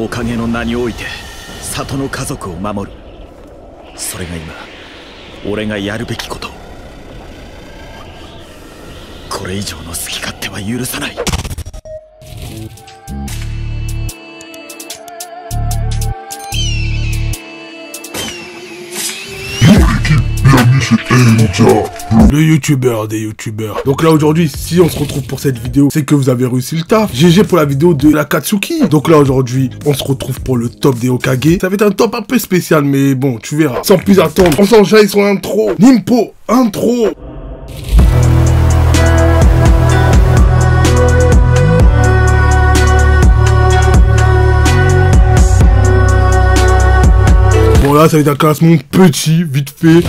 おかげの名において里の家族を守る。それが今俺がやるべきこと。これ以上の好き勝手は許さない。Le youtubeur des youtubeurs. Donc là aujourd'hui, si on se retrouve pour cette vidéo, c'est que vous avez réussi le taf. GG pour la vidéo de l'Akatsuki. Donc là aujourd'hui, on se retrouve pour le top des Hokage. Ça va être un top un peu spécial, mais bon, tu verras. Sans plus attendre, on s'enchaîne sur l'intro. Nimpo, intro. Bon là, ça va être un classement petit, vite fait.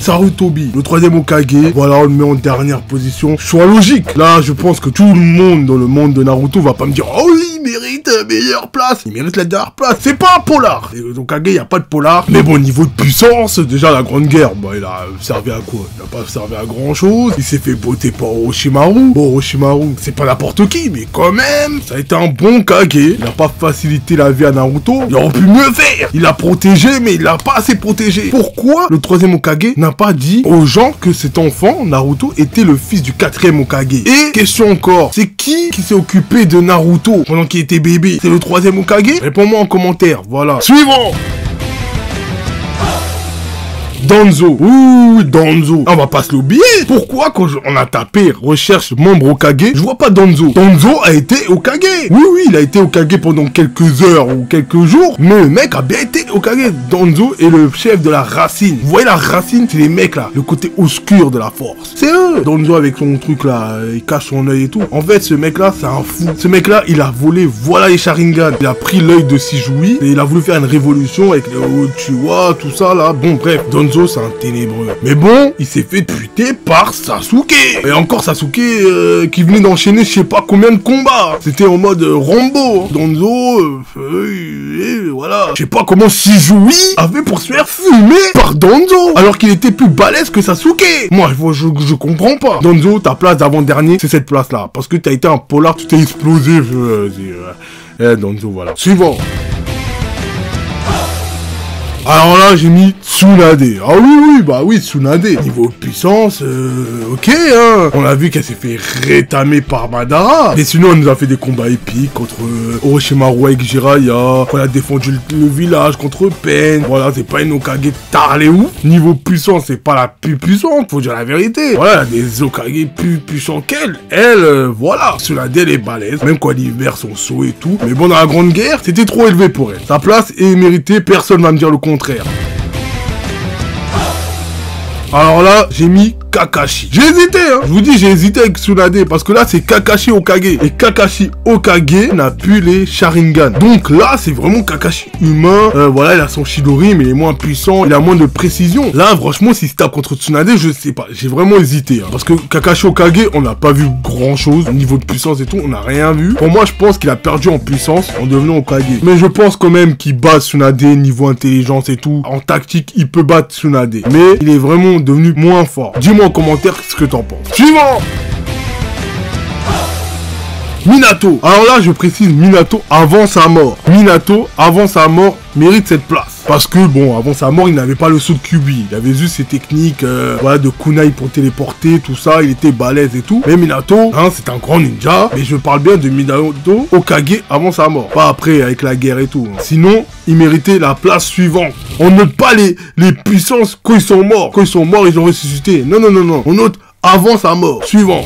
Sarutobi, le troisième Hokage, voilà, on le met en dernière position. Choix logique. Là, je pense que tout le monde dans le monde de Naruto va pas me dire « Oh oui, il mérite la meilleure place, il mérite la dernière place. » C'est pas un polar. Et Hokage, il n'y a pas de polar. Mais bon, niveau de puissance, déjà la Grande Guerre, bah, il a servi à quoi? Il n'a pas servi à grand chose. Il s'est fait botter par Orochimaru. Bon, Orochimaru, c'est pas n'importe qui, mais quand même, ça a été un bon Hokage. Il n'a pas facilité la vie à Naruto. Il aurait pu mieux faire. Il l'a protégé, mais il l'a pas assez protégé. Pourquoi le troisième Hokage n'a pas dit aux gens que cet enfant, Naruto, était le fils du quatrième Hokage? Et, question encore, c'est qui s'est occupé de Naruto pendant qu'il était bébé? C'est le troisième Hokage? Réponds-moi en commentaire, voilà. Suivant! Danzo. Ouh, Danzo. On va pas se l'oublier. Pourquoi quand on a tapé recherche membre Hokage, je vois pas Danzo. Danzo a été Hokage. Oui, il a été Hokage pendant quelques heures ou quelques jours, mais le mec a bien été Hokage. Danzo est le chef de la racine. Vous voyez la racine, c'est les mecs là, le côté obscur de la force. C'est eux. Danzo avec son truc là, il cache son œil et tout. En fait, ce mec là, c'est un fou. Ce mec là, il a volé, voilà les Sharingan. Il a pris l'œil de Shijui et il a voulu faire une révolution avec les Uchiwa, tout ça là. Bon, bref, Danzo, c'est un ténébreux. Mais bon, il s'est fait buter par Sasuke. Et encore Sasuke qui venait d'enchaîner je sais pas combien de combats. C'était en mode Rambo. Danzo, voilà. Je sais pas comment Shijui avait pour se faire fumer par Danzo. Alors qu'il était plus balèze que Sasuke. Moi, je comprends pas. Danzo, ta place d'avant-dernier, c'est cette place-là. Parce que t'as été un polar, tu t'es explosé. Danzo, voilà. Suivant. Alors là, j'ai mis Tsunade. Ah oui, Tsunade. Niveau puissance, ok, hein. On a vu qu'elle s'est fait rétamer par Madara. Mais sinon, elle nous a fait des combats épiques contre Orochimaru avec Jiraiya. On a défendu le village contre Pain. Voilà, c'est pas une Hokage tarlé ouf. Niveau puissance, c'est pas la plus puissante, faut dire la vérité. Voilà, il y a des Hokage plus puissants qu'elle. Elle, voilà. Tsunade, elle est balèze. Même quand elle libère son saut et tout. Mais bon, dans la Grande Guerre, c'était trop élevé pour elle. Sa place est méritée, personne va me dire le contraire. Alors là, j'ai mis Kakashi. J'ai hésité, hein. Je vous dis, j'ai hésité avec Tsunade parce que là, c'est Kakashi Hokage. Et Kakashi Hokage n'a plus les Sharingan. Donc là, c'est vraiment Kakashi humain. Voilà, il a son Chidori, mais il est moins puissant. Il a moins de précision. Là, franchement, si c'était contre Tsunade, je sais pas. J'ai vraiment hésité. Hein, parce que Kakashi Hokage, on n'a pas vu grand chose. Au niveau de puissance et tout, on n'a rien vu. Pour moi, je pense qu'il a perdu en puissance en devenant Hokage. Mais je pense quand même qu'il bat Tsunade niveau intelligence et tout. En tactique, il peut battre Tsunade. Mais il est vraiment devenu moins fort. Dis-moi en commentaire ce que t'en penses. Suivant. Minato. Alors là, je précise Minato avant sa mort. Minato, avant sa mort, mérite cette place. Parce que, bon, avant sa mort, il n'avait pas le saut de Kyuubi. Il avait juste ses techniques, voilà, de kunai pour téléporter, tout ça. Il était balèze et tout. Mais Minato, hein, c'est un grand ninja. Mais je parle bien de Minato Hokage avant sa mort. Pas après, avec la guerre et tout. Hein. Sinon, il méritait la place suivante. On note pas les puissances quand ils sont morts. Quand ils sont morts, ils ont ressuscité. Non. On note avant sa mort. Suivant.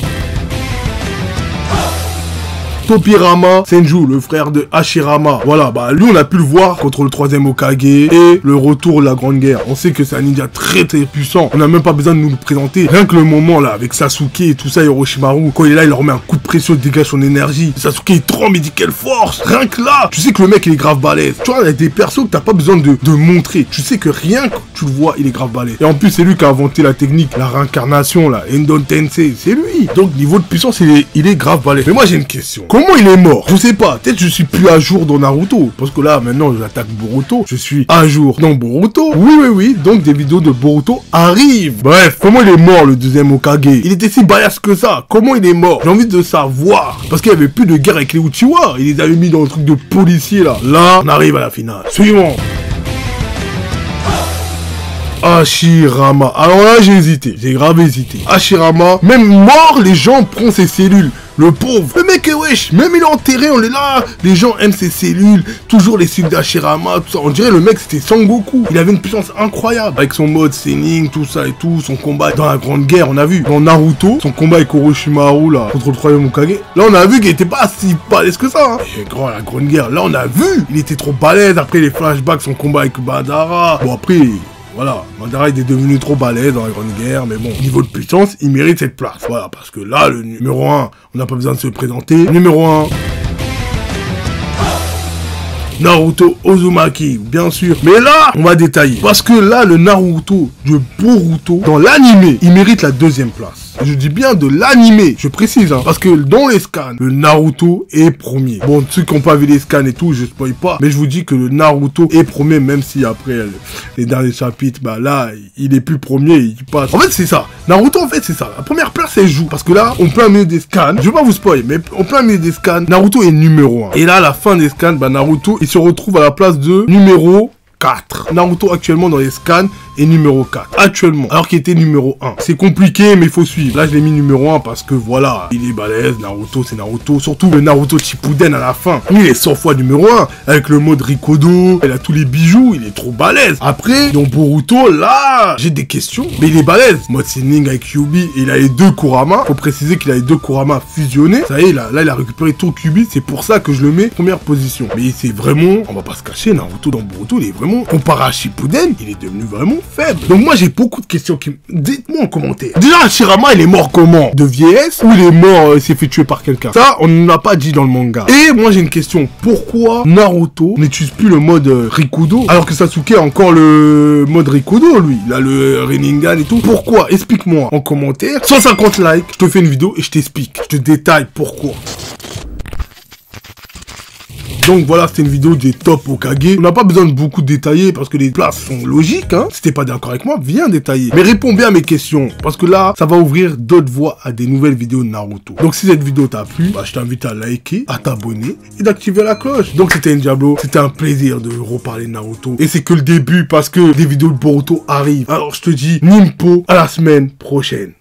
Tobirama Senju, le frère de Hashirama. Voilà, bah lui on a pu le voir contre le troisième Hokage et le retour de la Grande Guerre. On sait que c'est un ninja très puissant. On n'a même pas besoin de nous le présenter. Rien que le moment là avec Sasuke et tout ça, Orochimaru, quand il est là, il leur remet un coup de pression, il dégage son énergie. Sasuke il tremble, il dit quelle force. Rien que là, tu sais que le mec il est grave balèze. Tu vois, il y a des persos que t'as pas besoin de montrer. Tu sais que rien que tu le vois, il est grave balèze. Et en plus c'est lui qui a inventé la technique, la réincarnation là, Endon Tensei, c'est lui. Donc niveau de puissance, il est grave balèze. Mais moi j'ai une question. comment il est mort? Je sais pas, peut-être je suis plus à jour dans Naruto, parce que là, maintenant, j'attaque Boruto, je suis à jour dans Boruto. Oui, donc des vidéos de Boruto arrivent. Bref, comment il est mort, le deuxième Hokage? Il était si badass que ça, comment il est mort? J'ai envie de savoir, parce qu'il y avait plus de guerre avec les Uchiwa, il les avait mis dans le truc de policier, là. Là, on arrive à la finale. Suivant. Hashirama. Alors là, j'ai hésité. J'ai grave hésité. Hashirama, même mort, les gens prennent ses cellules. Le pauvre. Le mec, wesh, même il est enterré, on est là. Les gens aiment ses cellules. Toujours les cellules d'Hashirama, tout ça. On dirait le mec, c'était Sangoku. Il avait une puissance incroyable. Avec son mode Sennin, tout ça et tout. Son combat dans la Grande Guerre, on a vu. Dans Naruto, son combat avec Orochimaru, là, contre le troisième Hokage. Là, on a vu qu'il était pas si balèze que ça. Hein. Et grand, la Grande Guerre. Là, on a vu. Il était trop balèze. Après, les flashbacks, son combat avec Madara. Bon, après... Voilà, Madara il est devenu trop balèze dans la Grande Guerre, mais bon, niveau de puissance, il mérite cette place. Voilà, parce que là, le numéro 1, on n'a pas besoin de se présenter. Numéro 1... Naruto Uzumaki, bien sûr. Mais là, on va détailler. Parce que là, le Naruto de Boruto, dans l'animé, il mérite la deuxième place. Je dis bien de l'animé, je précise, hein, parce que dans les scans, le Naruto est premier. Bon, ceux qui n'ont pas vu les scans et tout, je spoil pas, mais je vous dis que le Naruto est premier, même si après les derniers chapitres, bah là, il est plus premier, il passe. En fait, c'est ça. Naruto, en fait, c'est ça. La première place, elle joue. Parce que là, on plein milieu des scans, je vais pas vous spoiler, mais on plein milieu des scans, Naruto est numéro 1. Et là, à la fin des scans, bah Naruto, il se retrouve à la place de numéro 4. Naruto actuellement dans les scans est numéro 4. Actuellement. Alors qu'il était numéro 1. C'est compliqué mais il faut suivre. Là je l'ai mis numéro 1 parce que voilà. Il est balèze. Naruto c'est Naruto. Surtout le Naruto Shippuden à la fin. Lui il est 100 fois numéro 1. Avec le mode Rikodo. Il a tous les bijoux. Il est trop balèze. Après dans Boruto là j'ai des questions. Mais il est balèze. Mode Sennin avec Kyuubi. Il a les deux Kurama. Faut préciser qu'il a les deux Kurama fusionnés. Ça y est là il a récupéré tout Kyuubi. C'est pour ça que je le mets première position. Mais c'est vraiment. On va pas se cacher. Naruto dans Boruto il est vraiment. Comparé à Shippuden, il est devenu vraiment faible. Donc moi j'ai beaucoup de questions qui... Dites-moi en commentaire. Déjà Hashirama il est mort comment? De vieillesse? Ou il est mort, il s'est fait tuer par quelqu'un? Ça on ne l'a pas dit dans le manga. Et moi j'ai une question. Pourquoi Naruto n'utilise plus le mode Rikudo? Alors que Sasuke a encore le mode Rikudo lui. Il a le Rinnegan et tout. Pourquoi? Explique-moi en commentaire. 150 likes, je te fais une vidéo et je t'explique. Je te détaille pourquoi. Donc voilà, c'était une vidéo des top Hokage. On n'a pas besoin de beaucoup détailler parce que les places sont logiques, hein. Si t'es pas d'accord avec moi, viens détailler. Mais réponds bien à mes questions. Parce que là, ça va ouvrir d'autres voies à des nouvelles vidéos de Naruto. Donc si cette vidéo t'a plu, bah, je t'invite à liker, à t'abonner et d'activer la cloche. Donc c'était Ndiablo. C'était un plaisir de reparler de Naruto. Et c'est que le début parce que des vidéos de Boruto arrivent. Alors je te dis, Nimpo, à la semaine prochaine.